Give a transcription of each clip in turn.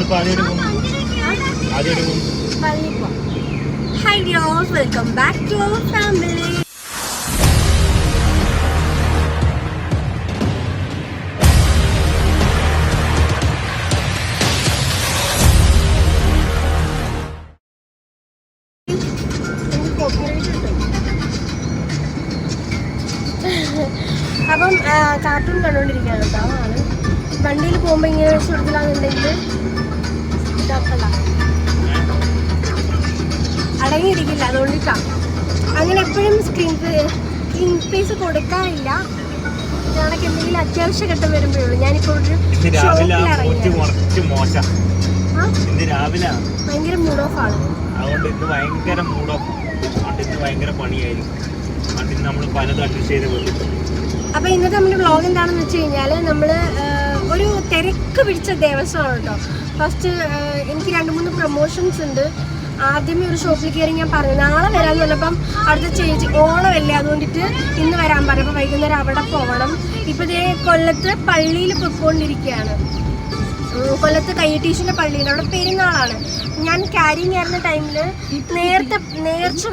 Hi dears, welcome back to our family. അപ്പം cartoon കണ്ടുകൊണ്ടിരിക്കുകയാണ് കേട്ടോ. ആണ് വണ്ടിയിൽ പോകുമ്പോൾ ഇങ്ങനെ വെച്ച് കൊടുത്തില്ലാന്നുണ്ടെങ്കിൽ അടങ്ങിയിരിക്കില്ല. അതുകൊണ്ടിട്ടാണ് അങ്ങനെ എപ്പോഴും സ്ക്രീൻ സ്പേസ് കൊടുക്കാറില്ല. ഞാനൊക്കെ എന്തെങ്കിലും അത്യാവശ്യ ഘട്ടം വരുമ്പോഴുള്ളൂ. ഞാനിപ്പോൾ ഒരു ഭയങ്കര മൂഡ് ഓഫ് ആണ്. അപ്പൊ ഇന്നത്തെ നമ്മുടെ വ്ളോഗ് എന്താണെന്ന് വെച്ച് കഴിഞ്ഞാൽ നമ്മൾ ഒരു തിരക്ക് പിടിച്ച ദിവസമാണ് കേട്ടോ. ഫസ്റ്റ് എനിക്ക് 2-3 പ്രൊമോഷൻസ് ഉണ്ട്. ആദ്യമേ ഒരു ഷോപ്പിൽ കയറി ഞാൻ പറഞ്ഞു നാളെ വരാമെന്ന് പറഞ്ഞപ്പം അടുത്ത ചേച്ചി ഓണമല്ലേ അതുകൊണ്ടിട്ട് ഇന്ന് വരാൻ പറഞ്ഞു. അപ്പോൾ വൈകുന്നേരം അവിടെ പോകണം. ഇപ്പോൾ ഇതേ കൊല്ലത്ത് പള്ളിയിൽ പൊയ്ക്കൊണ്ടിരിക്കുകയാണ്. കൊല്ലത്ത് കയ്യട്ടീശിൻ്റെ പള്ളിയിൽ അവിടെ പെരുന്നാളാണ്. ഞാൻ ക്യാരിങ് ആയിരുന്ന ടൈമിൽ നേർച്ച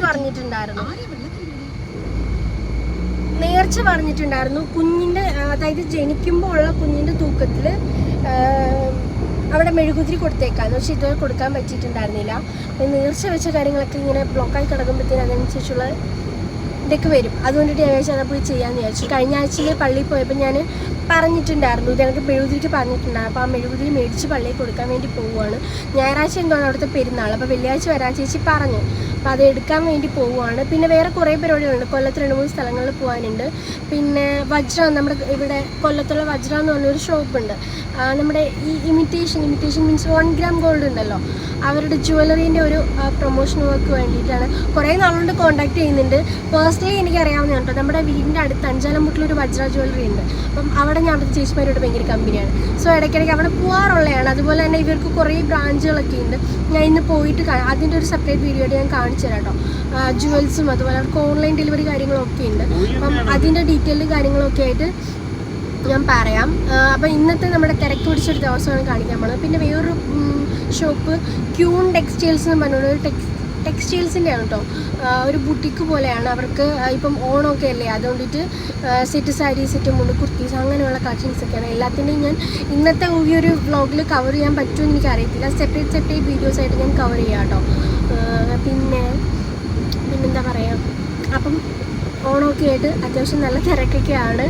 പറഞ്ഞിട്ടുണ്ടായിരുന്നു കുഞ്ഞിൻ്റെ, അതായത് ജനിക്കുമ്പോൾ ഉള്ള കുഞ്ഞിൻ്റെ തൂക്കത്തിൽ അവിടെ മെഴുകുതിരി കൊടുത്തേക്കാന്ന്. പക്ഷെ ഇതുവരെ കൊടുക്കാൻ പറ്റിയിട്ടുണ്ടായിരുന്നില്ല. നേർച്ച വെച്ച കാര്യങ്ങളൊക്കെ ഇങ്ങനെ ബ്ലോക്കായി കിടക്കുമ്പോഴത്തേന് അതിനനുസരിച്ചുള്ള ഇതൊക്കെ വരും. അതുകൊണ്ടിട്ട് ഞാൻ വിചാരിച്ചാൽ അത് പോയി ചെയ്യാമെന്ന് വിചാരിച്ചു. കഴിഞ്ഞ ആഴ്ചയിൽ പള്ളിയിൽ പോയപ്പോൾ ഞാൻ പറഞ്ഞിട്ടുണ്ടായിരുന്നു, ഇത് എനിക്ക് മെഴുകുതിരിക്ക് പറഞ്ഞിട്ടുണ്ടായിരുന്നു. അപ്പോൾ ആ മെഴുകുതിരി മേടിച്ച് പള്ളിയിൽ കൊടുക്കാൻ വേണ്ടി പോവുകയാണ്. ഞായറാഴ്ച എന്താണ് അവിടുത്തെ പെരുന്നാൾ. അപ്പോൾ വെള്ളിയാഴ്ച വരാൻ ചേച്ചി പറഞ്ഞു. അപ്പോൾ അത് എടുക്കാൻ വേണ്ടി പോവുകയാണ്. പിന്നെ വേറെ കുറേ പരിപാടികളുണ്ട്. കൊല്ലത്ത് 2-3 സ്ഥലങ്ങളിൽ പോകാനുണ്ട്. പിന്നെ വജ്ര, നമ്മുടെ ഇവിടെ കൊല്ലത്തുള്ള വജ്ര എന്ന് പറഞ്ഞൊരു ഷോപ്പുണ്ട്. നമ്മുടെ ഈ ഇമിറ്റേഷൻ മീൻസ് 1 ഗ്രാം ഗോൾഡ് ഉണ്ടല്ലോ, അവരുടെ ജ്വല്ലറീൻ്റെ ഒരു പ്രൊമോഷൻ വർക്ക് വേണ്ടിയിട്ടാണ്. കുറേ നാളുകൊണ്ട് കോൺടാക്ട് ചെയ്യുന്നുണ്ട്. പേഴ്സണലി എനിക്കറിയാവുന്നതാണ് കേട്ടോ. നമ്മുടെ വീടിൻ്റെ അടുത്ത് അഞ്ചാലമുട്ടിലൊരു വജ്ര ജ്വല്ലറി ഉണ്ട്. അപ്പം അവിടെ ഞാൻ അവിടുത്തെ ചേച്ചിമാരോട് ഭയങ്കര കമ്പനിയാണ്. സോ ഇടയ്ക്കിടയ്ക്ക് അവിടെ പോകാറുള്ളതാണ്. അതുപോലെ തന്നെ ഇവർക്ക് കുറേ ബ്രാഞ്ചുകളൊക്കെ ഉണ്ട്. ഞാൻ ഇന്ന് പോയിട്ട് അതിൻ്റെ ഒരു സെപ്പറേറ്റ് വീഡിയോ ആയിട്ട് ഞാൻ കാണിച്ചു തരാം കേട്ടോ. ജുവൽസും അതുപോലെ അവർക്ക് ഓൺലൈൻ ഡെലിവറി കാര്യങ്ങളൊക്കെ ഉണ്ട്. അപ്പം അതിൻ്റെ ഡീറ്റെയിൽഡ് കാര്യങ്ങളൊക്കെ ആയിട്ട് ഞാൻ പറയാം. അപ്പോൾ ഇന്നത്തെ നമ്മുടെ തിരക്ക് പിടിച്ചൊരു ദിവസമാണ് കാണിക്കാൻ പോകുന്നത്. പിന്നെ വേറൊരു ഷോപ്പ് ക്യൂൺ ടെക്സ്റ്റൈൽസ് എന്ന് പറഞ്ഞൊരു ടെക്സ്റ്റൈൽസിൻ്റെ ആണ് കേട്ടോ. ഒരു ബുട്ടിക്ക് പോലെയാണ്. അവർക്ക് ഇപ്പം ഓണമൊക്കെ അല്ലേ, അതുകൊണ്ടിട്ട് സെറ്റ് സാരി, സെറ്റ് മുണ്ട്, കുർത്തീസ് അങ്ങനെയുള്ള കളക്ഷൻസൊക്കെയാണ്. എല്ലാത്തിൻ്റെയും ഞാൻ ഇന്നത്തെ ഈ ഒരു വ്ളോഗിൽ കവർ ചെയ്യാൻ പറ്റുമെന്ന് എനിക്കറിയത്തില്ല. സെപ്പറേറ്റ് വീഡിയോസായിട്ട് ഞാൻ കവർ ചെയ്യാം കേട്ടോ. പിന്നെന്താ പറയുക, അപ്പം ഓണമൊക്കെ ആയിട്ട് അത്യാവശ്യം നല്ല തിരക്കൊക്കെയാണ്.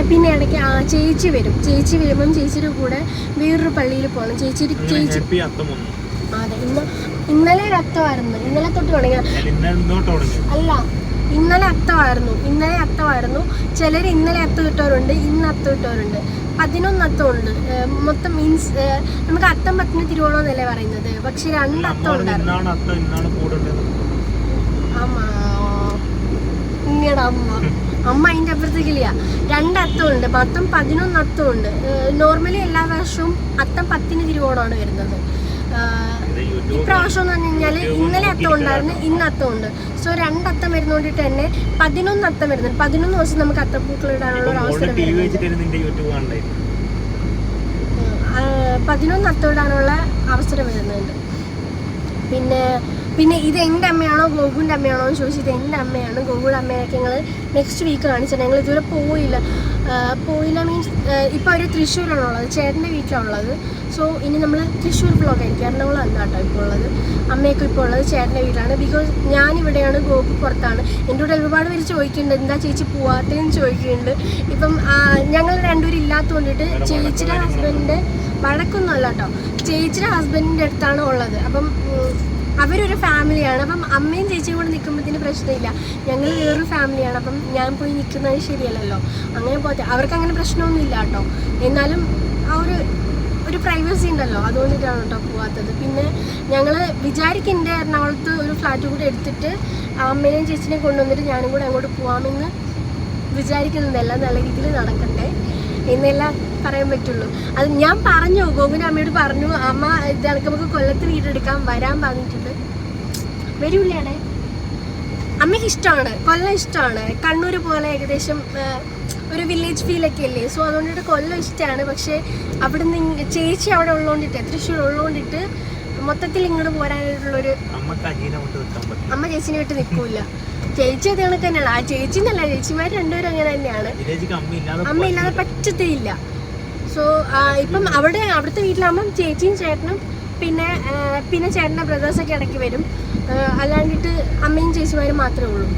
പിന്നെ ഇടയ്ക്ക് ചേച്ചി വരും. ചേച്ചി വരുമ്പം ചേച്ചിയുടെ കൂടെ വേറൊരു പള്ളിയിൽ പോകണം. ചേച്ചി അതെ, ഇന്നലെ ഒരു അത്തമായിരുന്നു. ഇന്നലെ തൊട്ട് തുടങ്ങിയ അല്ല, ഇന്നലെ അത്തമായിരുന്നു. ചിലർ ഇന്നലെ അത്തം ഇട്ടവരുണ്ട്, ഇന്ന് അത്തം ഇട്ടവരുണ്ട്. 11 അത്തമുണ്ട് മൊത്തം. മീൻസ് നമുക്ക് അത്തം 10 തിരുവോണം എന്നല്ലേ പറയുന്നത്, പക്ഷെ 2 അത്തം ഉണ്ടായിരുന്നു. അമ്മ അതിൻ്റെ അപ്പുറത്തേക്കില്ല. 2 അത്തമുണ്ട്, മൊത്തം 11 അത്തമുണ്ട്. നോർമലി എല്ലാ വർഷവും അത്തം 10 തിരുവോണമാണ് വരുന്നത്. ഇപ്രാവശ്യം എന്ന് പറഞ്ഞു കഴിഞ്ഞാൽ ഇന്നലെ അത്തം ഉണ്ടായിരുന്നു, ഇന്ന് അത്തം ഉണ്ട്. സോ 2 അത്തം വരുന്നോണ്ടിട്ട് തന്നെ 11 അത്തം വരുന്നുണ്ട്. 11 ദിവസം നമുക്ക് അത്തപ്പൂക്കൾ ഇടാനുള്ള ഒരു അവസരം 11 അത്തം ഇടാനുള്ള അവസരം വരുന്നുണ്ട്. പിന്നെ ഇത് എൻ്റെ അമ്മയാണോ ഗോകുവിൻ്റെ അമ്മയാണോ എന്ന് ചോദിച്ചത് എൻ്റെ അമ്മയാണ്. ഗോകുവിൻ്റെ അമ്മയൊക്കെ ഞങ്ങൾ നെക്സ്റ്റ് വീക്ക് കാണിച്ചത്. ഞങ്ങൾ ഇതുവരെ പോയില്ല മീൻസ് ഇപ്പോൾ അവർ തൃശ്ശൂരാണുള്ളത്, ചേട്ടൻ്റെ വീട്ടിലുള്ളത്. സോ ഇനി നമ്മൾ തൃശ്ശൂർ വ്ളോഗായിരിക്കും. എറണാകുളം അല്ല കേട്ടോ ഇപ്പോൾ ഉള്ളത്. അമ്മയൊക്കെ ഇപ്പോൾ ഉള്ളത് ചേട്ടൻ്റെ വീട്ടിലാണ്. ബിക്കോസ് ഞാനിവിടെയാണ്, ഗോകു പുറത്താണ്. എൻ്റെ കൂടെ ഒരുപാട് പേര് ചോദിക്കുന്നുണ്ട് എന്താ ചേച്ചി പോവാത്തതെന്ന് ചോദിക്കുന്നുണ്ട്. ഇപ്പം ഞങ്ങൾ രണ്ടുപേരും ഇല്ലാത്തതുകൊണ്ടിട്ട് ചേച്ചിയുടെ ഹസ്ബൻഡിൻ്റെ വഴക്കൊന്നും അല്ല കേട്ടോ, ചേച്ചിയുടെ ഹസ്ബൻഡിൻ്റെ അടുത്താണ് ഉള്ളത്. അപ്പം അവരൊരു ഫാമിലിയാണ്. അപ്പം അമ്മയും ചേച്ചിയും കൂടെ നിൽക്കുമ്പോഴത്തേന് പ്രശ്നമില്ല. ഞങ്ങൾ വേറൊരു ഫാമിലിയാണ്. അപ്പം ഞാൻ പോയി നിൽക്കുന്നത് ശരിയല്ലല്ലോ. അങ്ങനെ പോകട്ടെ, അവർക്ക് അങ്ങനെ പ്രശ്നമൊന്നുമില്ല കേട്ടോ. എന്നാലും ആ ഒരു പ്രൈവസി ഉണ്ടല്ലോ, അതുകൊണ്ടിട്ടാണ് കേട്ടോ പോകാത്തത്. പിന്നെ ഞങ്ങൾ വിചാരിക്കുന്നുണ്ട് എറണാകുളത്ത് ഒരു ഫ്ലാറ്റ് കൂടെ എടുത്തിട്ട് അമ്മേനെയും ചേച്ചിനെയും കൊണ്ടുവന്നിട്ട് ഞാനും കൂടെ അങ്ങോട്ട് പോകാമെന്ന് വിചാരിക്കുന്നുണ്ട്. എല്ലാം നല്ല രീതിയിൽ നടക്കട്ടെ എന്നെല്ലാം പറയാൻ പറ്റുള്ളൂ. അത് ഞാൻ പറഞ്ഞു, ഗോകുവിൻ്റെ അമ്മയോട് പറഞ്ഞു, അമ്മ ഇത് നമുക്ക് കൊല്ലത്ത് വീടെടുക്കാൻ വരാൻ പറഞ്ഞിട്ടുണ്ട്. വരൂല്ലേ? അമ്മയ്ക്ക് ഇഷ്ടമാണ്, കൊല്ലം ഇഷ്ടമാണ്. കണ്ണൂർ പോലെ ഏകദേശം ഒരു വില്ലേജ് ഫീലൊക്കെ അല്ലേ. സോ അതുകൊണ്ടിട്ട് കൊല്ലം ഇഷ്ടമാണ്. പക്ഷേ അവിടെ നിന്ന് ചേച്ചി അവിടെ ഉള്ളതുകൊണ്ടിട്ട് തൃശ്ശൂർ ഉള്ളതുകൊണ്ടിട്ട് മൊത്തത്തിൽ ഇങ്ങോട്ട് പോരാനായിട്ടുള്ളൊരു അമ്മ ചേച്ചിനെ വിട്ട് നിൽക്കൂല. ചേച്ചി അത് കണക്ക് തന്നെയാണ്. ആ ചേച്ചി എന്നല്ല, ചേച്ചിമാർ രണ്ടുപേരും അങ്ങനെ തന്നെയാണ്. അമ്മയില്ലാതെ പറ്റത്തേയില്ല. സോ ഇപ്പം അവിടുത്തെ വീട്ടിലാകുമ്പം ചേച്ചിയും ചേട്ടനും പിന്നെ ചേട്ടൻ്റെ ബ്രദേഴ്സൊക്കെ ഇടയ്ക്ക് വരും. അല്ലാണ്ടിട്ട് അമ്മയും ചേച്ചിമാരും മാത്രമേ ഉള്ളൂ.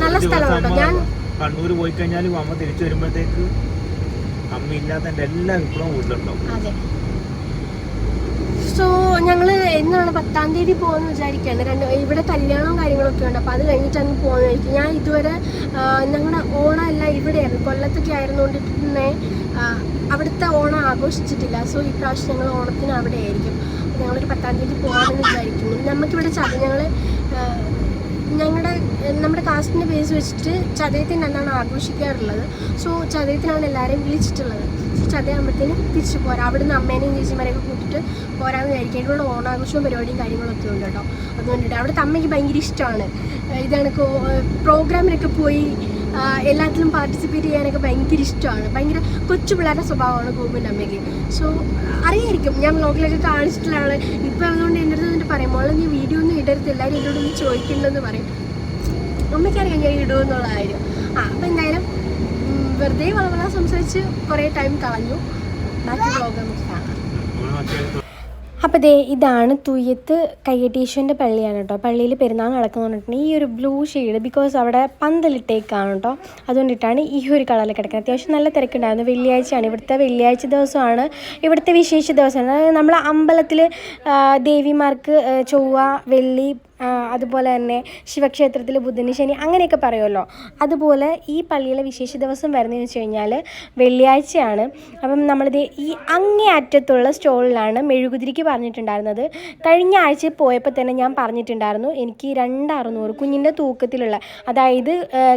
നല്ല സ്ഥലമാണ് കേട്ടോ. ഞാൻ കണ്ണൂർ പോയി കഴിഞ്ഞാലും അമ്മ തിരിച്ചു വരുമ്പോഴത്തേക്ക് അമ്മ ഇല്ലാത്ത എല്ലാ വിപ്ലവം വീട്ടിലുണ്ടാവും. അതെ. സോ ഞങ്ങൾ എന്നാണ് 10-ാം തീയതി പോകുമെന്ന് വിചാരിക്കുകയാണ്. ഇവിടെ കല്യാണവും കാര്യങ്ങളൊക്കെ ഉണ്ട്. അപ്പോൾ അത് കഴിഞ്ഞിട്ടാണ് പോകുന്നതായിരിക്കും. ഞാൻ ഇതുവരെ ഞങ്ങളുടെ ഓണം എല്ലാം ഇവിടെയായിരുന്നു, കൊല്ലത്തൊക്കെ ആയിരുന്നുകൊണ്ട് തന്നെ അവിടുത്തെ ഓണം ആഘോഷിച്ചിട്ടില്ല. സോ ഈ പ്രാവശ്യം ഞങ്ങൾ ഓണത്തിന് അവിടെ ആയിരിക്കും. ഞങ്ങളൊരു 10-ാം തീയതി പോകാമെന്ന് വിചാരിക്കുന്നു. നമുക്കിവിടെ നമ്മുടെ കാസ്റ്റിൻ്റെ ബേസ് വെച്ചിട്ട് ചതയത്തിൻ്റെ അന്നാണ് ആഘോഷിക്കാറുള്ളത്. സോ ചതയത്തിനാണ് എല്ലാവരെയും വിളിച്ചിട്ടുള്ളത്. സോ ചതയാകുമ്പോഴത്തേന് തിരിച്ചു പോരാം. അവിടുന്ന് അമ്മേനെയും ചേച്ചിമാരെയൊക്കെ കൂട്ടിയിട്ട് പോരാമെന്ന് വിചാരിക്കും. ഇവിടെ ഓണാഘോഷവും പരിപാടിയും കാര്യങ്ങളൊക്കെ ഉണ്ട് കേട്ടോ. അതുകൊണ്ടിട്ട് അവിടുത്തെ അമ്മയ്ക്ക് ഭയങ്കര ഇഷ്ടമാണ് ഇതാണ്. പ്രോഗ്രാമിനൊക്കെ പോയി എല്ലാത്തിലും പാർട്ടിസിപ്പേറ്റ് ചെയ്യാനൊക്കെ ഭയങ്കര ഇഷ്ടമാണ്. ഭയങ്കര കൊച്ചു പിള്ളേരുടെ സ്വഭാവമാണ് ഗോകുവിൻ്റെ അമ്മയ്ക്ക്. സോ അറിയായിരിക്കും, ഞാൻ വ്ളോഗിലൊക്കെ കാണിച്ചിട്ടുള്ളതാണ്. ഇപ്പം അതുകൊണ്ട് എൻ്റെ അടുത്ത് എന്നിട്ട് പറയും, മോളെ നീ വീഡിയോ ഒന്നും ഇടരുത്, എല്ലാവരും എന്നോട് ഒന്ന് ചോദിക്കണ്ടെന്ന് പറയും. അമ്മയ്ക്കറിയാം ഞാൻ ഇടുമെന്നുള്ള കാര്യം. അപ്പം എന്തായാലും വെറുതെ വളവള സംസാരിച്ച് കുറേ ടൈം കളഞ്ഞു. ബാക്കി വ്ളോഗ് നമുക്ക് കാണാം. അപ്പോൾ ഇതാണ് തുയ്യത്ത് കയ്യട്ടീശ്വരൻ്റെ പള്ളിയാണ് കേട്ടോ. പള്ളിയിൽ പെരുന്നാൾ നടക്കുന്നുണ്ടെങ്കിൽ ഈ ഒരു ബ്ലൂ ഷെയ്ഡ്, ബിക്കോസ് അവിടെ പന്തലിട്ടേക്കാണ് കേട്ടോ. അതുകൊണ്ടിട്ടാണ് ഈ ഒരു കളറിൽ കിടക്കുന്നത്. അത്യാവശ്യം നല്ല തിരക്കുണ്ടായിരുന്നു. വെള്ളിയാഴ്ചയാണ്, ഇവിടുത്തെ വെള്ളിയാഴ്ച ദിവസമാണ് ഇവിടുത്തെ വിശേഷ ദിവസമാണ്. അതായത് നമ്മളെ അമ്പലത്തിൽ ദേവിമാർക്ക് ചൊവ്വ, വെള്ളി, അതുപോലെ തന്നെ ശിവക്ഷേത്രത്തിൽ ബുധന്, ശനി അങ്ങനെയൊക്കെ പറയുമല്ലോ. അതുപോലെ ഈ പള്ളിയിലെ വിശേഷ ദിവസം വരുന്നതെന്ന് വെച്ച് കഴിഞ്ഞാൽ വെള്ളിയാഴ്ചയാണ്. അപ്പം നമ്മളിത് ഈ അങ്ങേ അറ്റത്തുള്ള സ്റ്റോളിലാണ് മെഴുകുതിരിക്ക് പറഞ്ഞിട്ടുണ്ടായിരുന്നത്. കഴിഞ്ഞ ആഴ്ച പോയപ്പോൾ തന്നെ ഞാൻ പറഞ്ഞിട്ടുണ്ടായിരുന്നു എനിക്ക് 2600 കുഞ്ഞിൻ്റെ തൂക്കത്തിലുള്ള, അതായത്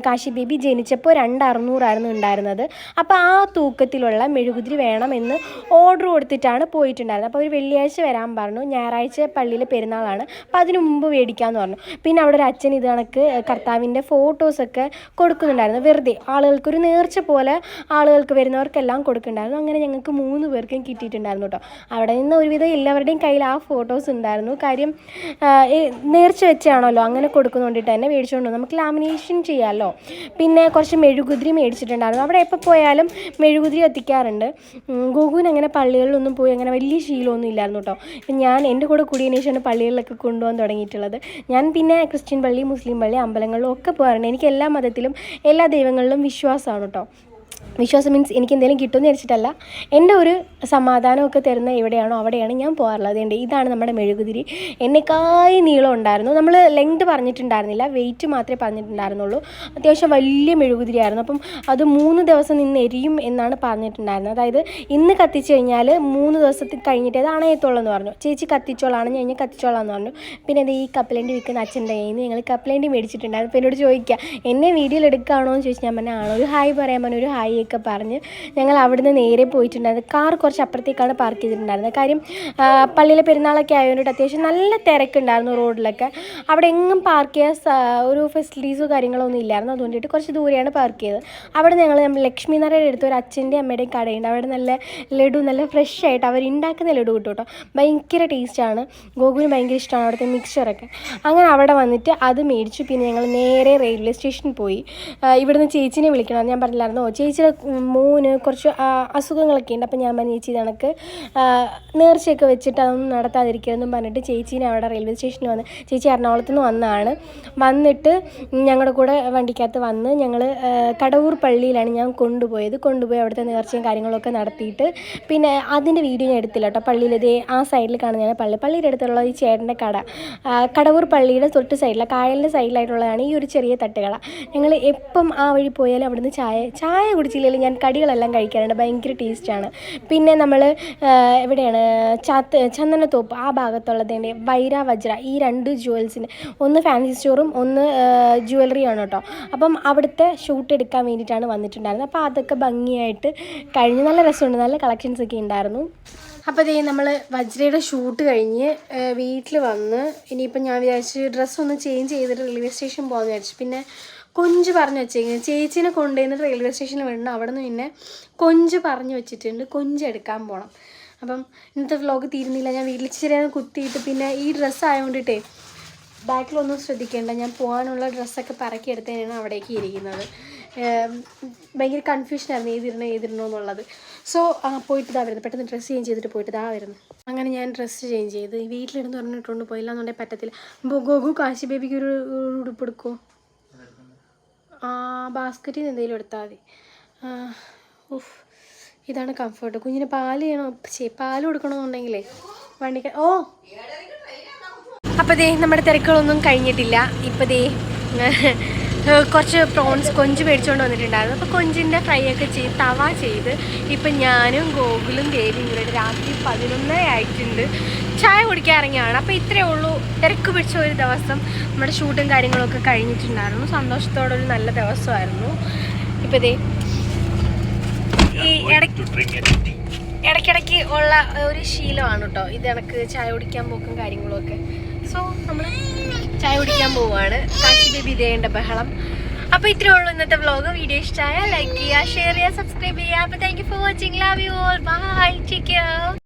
കാശി ബേബി ജനിച്ചപ്പോൾ 2600 ഉണ്ടായിരുന്നത്. അപ്പോൾ ആ തൂക്കത്തിലുള്ള മെഴുകുതിരി വേണമെന്ന് ഓർഡർ കൊടുത്തിട്ടാണ് പോയിട്ടുണ്ടായിരുന്നത്. അപ്പോൾ ഒരു വെള്ളിയാഴ്ച വരാൻ പറഞ്ഞു. ഞായറാഴ്ച പള്ളിയിലെ പെരുന്നാളാണ്. അപ്പോൾ അതിന് മുമ്പ് മേടിക്കാമെന്ന് പറഞ്ഞു. പിന്നെ അവിടെ ഒരു അച്ഛൻ ഇത് കണക്ക് കർത്താവിൻ്റെ ഫോട്ടോസൊക്കെ കൊടുക്കുന്നുണ്ടായിരുന്നു. വെറുതെ ആളുകൾക്കൊരു നേർച്ച പോലെ ആളുകൾക്ക് വരുന്നവർക്കെല്ലാം കൊടുക്കുന്നുണ്ടായിരുന്നു. അങ്ങനെ ഞങ്ങൾക്ക് 3 പേർക്കും കിട്ടിയിട്ടുണ്ടായിരുന്നു കേട്ടോ. അവിടെ നിന്ന് ഒരുവിധം എല്ലാവരുടെയും കയ്യിൽ ആ ഫോട്ടോസ് ഉണ്ടായിരുന്നു. കാര്യം നേർച്ച വെച്ചാണല്ലോ അങ്ങനെ കൊടുക്കുന്നതുകൊണ്ടിട്ട് തന്നെ മേടിച്ചുകൊണ്ട് നമുക്ക് ലാമിനേഷൻ ചെയ്യാമല്ലോ. പിന്നെ കുറച്ച് മെഴുകുതിരി മേടിച്ചിട്ടുണ്ടായിരുന്നു. അവിടെ എപ്പോൾ പോയാലും മെഴുകുതിരി എത്തിക്കാറുണ്ട്. ഗോകുവിന് അങ്ങനെ പള്ളികളിലൊന്നും പോയി അങ്ങനെ വലിയ ശീലമൊന്നും ഇല്ലായിരുന്നു കേട്ടോ. ഇപ്പം ഞാൻ എൻ്റെ കൂടെ കൂടിയതിനു ശേഷമാണ് പള്ളികളിലൊക്കെ കൊണ്ടുപോകാൻ തുടങ്ങിയിട്ടുള്ളത്. ഞാൻ പിന്നെ ക്രിസ്ത്യൻ പള്ളി, മുസ്ലിം പള്ളി, അമ്പലങ്ങളിലും ഒക്കെ പോകാറുണ്ട്. എനിക്ക് എല്ലാ മതത്തിലും എല്ലാ ദൈവങ്ങളിലും വിശ്വാസമാണ് കേട്ടോ. വിശ്വാസം മീൻസ് എനിക്ക് എന്തെങ്കിലും കിട്ടുമെന്ന് വിചാരിച്ചിട്ടല്ല, എൻ്റെ ഒരു സമാധാനമൊക്കെ തരുന്ന എവിടെയാണോ അവിടെയാണ് ഞാൻ പോകാറുള്ളത്. അതുകൊണ്ട് ഇതാണ് നമ്മുടെ മെഴുകുതിരി. എന്നെക്കായി നീളം ഉണ്ടായിരുന്നു. നമ്മൾ ലെങ്ത് പറഞ്ഞിട്ടുണ്ടായിരുന്നില്ല, വെയിറ്റ് മാത്രമേ പറഞ്ഞിട്ടുണ്ടായിരുന്നുള്ളൂ. അത്യാവശ്യം വലിയ മെഴുകുതിരി ആയിരുന്നു. അപ്പം അത് 3 ദിവസം നിന്ന് എരിയും എന്നാണ് പറഞ്ഞിട്ടുണ്ടായിരുന്നത്. അതായത് ഇന്ന് കത്തിച്ച് കഴിഞ്ഞാൽ 3 ദിവസത്തിൽ കഴിഞ്ഞിട്ട് അത് അണയത്തുള്ളൂ എന്ന് പറഞ്ഞു. ചേച്ചി കത്തിച്ചോളാണെന്ന് കഴിഞ്ഞാൽ കത്തിച്ചോളാന്ന് പറഞ്ഞു. പിന്നെ അത് ഈ കപ്പലണ്ടി വിൽക്കുന്ന അച്ഛൻ്റെ കയ്യിൽ നിന്ന് ഞങ്ങൾ കപ്പലണ്ടി മേടിച്ചിട്ടുണ്ടായിരുന്നു. അപ്പോൾ എന്നോട് ചോദിക്കുക എന്നെ വീഡിയോയിൽ എടുക്കുകയാണോ എന്ന് ചോദിച്ചാൽ ഞാൻ പറഞ്ഞാൽ ആണോ, ഒരു ഹായ് പറയാൻ പറഞ്ഞു. ഒരു ഹായ് ഒക്കെ പറഞ്ഞ് ഞങ്ങൾ അവിടുന്ന് നേരെ പോയിട്ടുണ്ടായിരുന്നു. കാർ കുറച്ച് അപ്പുറത്തേക്കാണ് പാർക്ക് ചെയ്തിട്ടുണ്ടായിരുന്നത്. കാര്യം പള്ളിയിലെ പെരുന്നാളൊക്കെ ആയതുകൊണ്ടിട്ട് അത്യാവശ്യം നല്ല തിരക്കുണ്ടായിരുന്നു റോഡിലൊക്കെ. അവിടെ എങ്ങും പാർക്ക് ചെയ്യാൻ ഒരു ഫെസിലിറ്റീസോ കാര്യങ്ങളോ ഒന്നും ഇല്ലായിരുന്നു. അതുകൊണ്ടിട്ട് കുറച്ച് ദൂരെയാണ് പാർക്ക് ചെയ്തത്. അവിടെ നമ്മൾ ലക്ഷ്മി നാരായണ അടുത്ത് ഒരു അച്ഛൻ്റെയും അമ്മയുടെയും കടയുണ്ട്. അവിടെ നല്ല ലഡു, നല്ല ഫ്രഷ് ആയിട്ട് അവരുണ്ടാക്കുന്ന ലഡു കിട്ടും കേട്ടോ. ഭയങ്കര ടേസ്റ്റാണ്. ഗോകുവിന് ഭയങ്കര ഇഷ്ടമാണ് അവിടുത്തെ മിക്സ്ചറൊക്കെ. അങ്ങനെ അവിടെ വന്നിട്ട് അത് മേടിച്ചു. പിന്നെ ഞങ്ങൾ നേരെ റെയിൽവേ സ്റ്റേഷനിൽ പോയി. ഇവിടുന്ന് ചേച്ചിനെ വിളിക്കണം. ഞാൻ പറഞ്ഞില്ലായിരുന്നോ ചേച്ചിയുടെ മോന് കുറച്ച് അസുഖങ്ങളൊക്കെ ഉണ്ട്. അപ്പം ഞാൻ പറഞ്ഞു ചേച്ചി കണക്ക് നേർച്ചയൊക്കെ വെച്ചിട്ട് അതൊന്നും നടത്താതിരിക്കുമെന്നും പറഞ്ഞിട്ട് ചേച്ചീനെ അവിടെ റെയിൽവേ സ്റ്റേഷനിൽ വന്ന്, ചേച്ചി എറണാകുളത്ത് നിന്ന് വന്നതാണ്. വന്നിട്ട് ഞങ്ങളുടെ കൂടെ വണ്ടിക്കകത്ത് വന്ന് ഞങ്ങൾ കടവൂർ പള്ളിയിലാണ് ഞാൻ കൊണ്ടുപോയി അവിടുത്തെ നേർച്ചയും കാര്യങ്ങളൊക്കെ നടത്തിയിട്ട് പിന്നെ അതിൻ്റെ വീഡിയോ ഞാൻ എടുത്തില്ല കേട്ടോ. പള്ളിയിൽ ആ സൈഡിൽ കാണുന്നതാണ് പള്ളിയുടെ അടുത്തുള്ള ഈ ചേട്ടൻ്റെ കട. കടവൂർ പള്ളിയുടെ തൊട്ട് സൈഡിലാണ്, കായലിൻ്റെ സൈഡിലായിട്ടുള്ളതാണ് ഈ ഒരു ചെറിയ തട്ടുകട. ഞങ്ങൾ എപ്പം ആ വഴി പോയാലും അവിടുന്ന് ചായ കുടിച്ചില്ലെങ്കിൽ ഞാൻ കടികളെല്ലാം കഴിക്കാറുണ്ട്. ഭയങ്കര ടേസ്റ്റാണ്. പിന്നെ നമ്മൾ എവിടെയാണ് ചന്ദനത്തോപ്പ് ആ ഭാഗത്തുള്ളതിൻ്റെ വൈര വജ്ര ഈ 2 ജുവൽസിന്, ഒന്ന് ഫാൻസി സ്റ്റോറും ഒന്ന് ജുവലറിയാണ് കേട്ടോ. അപ്പം അവിടുത്തെ ഷൂട്ട് എടുക്കാൻ വേണ്ടിയിട്ടാണ് വന്നിട്ടുണ്ടായിരുന്നത്. അപ്പോൾ അതൊക്കെ ഭംഗിയായിട്ട് കഴിഞ്ഞ് നല്ല രസമുണ്ട്, നല്ല കളക്ഷൻസൊക്കെ ഉണ്ടായിരുന്നു. അപ്പോൾ നമ്മൾ വജ്രയുടെ ഷൂട്ട് കഴിഞ്ഞ് വീട്ടിൽ വന്ന് ഇനിയിപ്പം ഞാൻ വിചാരിച്ച് ഡ്രസ്സൊന്ന് ചേഞ്ച് ചെയ്തിട്ട് റെയിൽവേ സ്റ്റേഷൻ പോകാമെന്ന് വിചാരിച്ചു. പിന്നെ കൊഞ്ച് പറഞ്ഞു വെച്ചേക്കുന്നത്. ചേച്ചീനെ കൊണ്ടുവന്നിട്ട് റെയിൽവേ സ്റ്റേഷനിൽ വിടണം. അവിടെ നിന്ന് പിന്നെ കൊഞ്ച് പറഞ്ഞു വെച്ചിട്ടുണ്ട്, കൊഞ്ച് എടുക്കാൻ പോകണം. അപ്പം ഇന്നത്തെ വ്ലോഗ് തീരുന്നില്ല. ഞാൻ വീട്ടിൽ ഇച്ചിരി കുത്തിയിട്ട് പിന്നെ ഈ ഡ്രസ്സ് ആയതുകൊണ്ടിട്ടേ ബാക്കിലൊന്നും ശ്രദ്ധിക്കേണ്ട. ഞാൻ പോകാനുള്ള ഡ്രസ്സൊക്കെ പറക്കി എടുത്തതിനാണ് അവിടേക്ക് ഇരിക്കുന്നത്. ഭയങ്കര കൺഫ്യൂഷനായിരുന്നു ഏതിരണോ എന്നുള്ളത്. സോ പോയിട്ട് ഇതാ വരുന്നത്. പെട്ടെന്ന് ഡ്രസ്സ് ചേഞ്ച് ചെയ്തിട്ട് പോയിട്ട് ഇതാ വരുന്നു. അങ്ങനെ ഞാൻ ഡ്രസ്സ് ചേഞ്ച് ചെയ്ത് വീട്ടിലിരുന്ന് പറഞ്ഞിട്ടുണ്ട് പോയില്ല എന്നുണ്ടെങ്കിൽ പറ്റത്തില്ല. ഗോഗു കാശി ബേബിക്ക് ഒരു ഉടുപ്പ് എടുക്കുമോ? ബാസ്ക്കറ്റിൽ നിന്ന് എന്തെങ്കിലും എടുത്താൽ മതി. ഇതാണ് കംഫർട്ട്. കുഞ്ഞിന് പാല് ചെയ്യണോ? പാല് കൊടുക്കണമെന്നുണ്ടെങ്കിലേ വണ്ടിക്ക് അപ്പോൾ ദേ നമ്മുടെ തിരക്കുകളൊന്നും കഴിഞ്ഞിട്ടില്ല. ഇപ്പോൾ ദേ കുറച്ച് പ്രോൺസ് കൊഞ്ച് മേടിച്ചുകൊണ്ട് വന്നിട്ടുണ്ടായിരുന്നു. അപ്പോൾ കൊഞ്ചിൻ്റെ ഫ്രൈ ഒക്കെ ചെയ്ത് തവ ചെയ്ത് ഇപ്പം ഞാനും ഗോകുലും ദേവിയും കൂടെ രാത്രി 11:30 ആയിട്ടുണ്ട്. ചായ കുടിക്കാൻ ഇറങ്ങിയാണ്. അപ്പോൾ ഇത്രയേ ഉള്ളൂ. തിരക്ക് പിടിച്ച ഒരു ദിവസം നമ്മുടെ ഷൂട്ടും കാര്യങ്ങളൊക്കെ കഴിഞ്ഞിട്ടുണ്ടായിരുന്നു. സന്തോഷത്തോടെ ഒരു നല്ല ദിവസമായിരുന്നു. ഇപ്പോൾ ദേ ഈ ഇടയ്ക്കിടയ്ക്ക് ഉള്ള ഒരു ശീലമാണ് കേട്ടോ ഇത്. കണക്ക് ചായ കുടിക്കാൻ പോക്കും കാര്യങ്ങളും ഒക്കെ. സോ നമ്മൾ ചായ കുടിക്കാൻ പോവുകയാണ്. കാശി ബേബി ഇതേണ്ട ബഹളം. അപ്പോൾ ഇത്രയേ ഉള്ളൂ ഇന്നത്തെ വ്ലോഗ്. വീഡിയോ ഇഷ്ടമായ ലൈക്ക് ചെയ്യുക, ഷെയർ ചെയ്യുക, സബ്സ്ക്രൈബ് ചെയ്യുക. അപ്പോൾ thank you for watching. Love you all. Bye. Take care.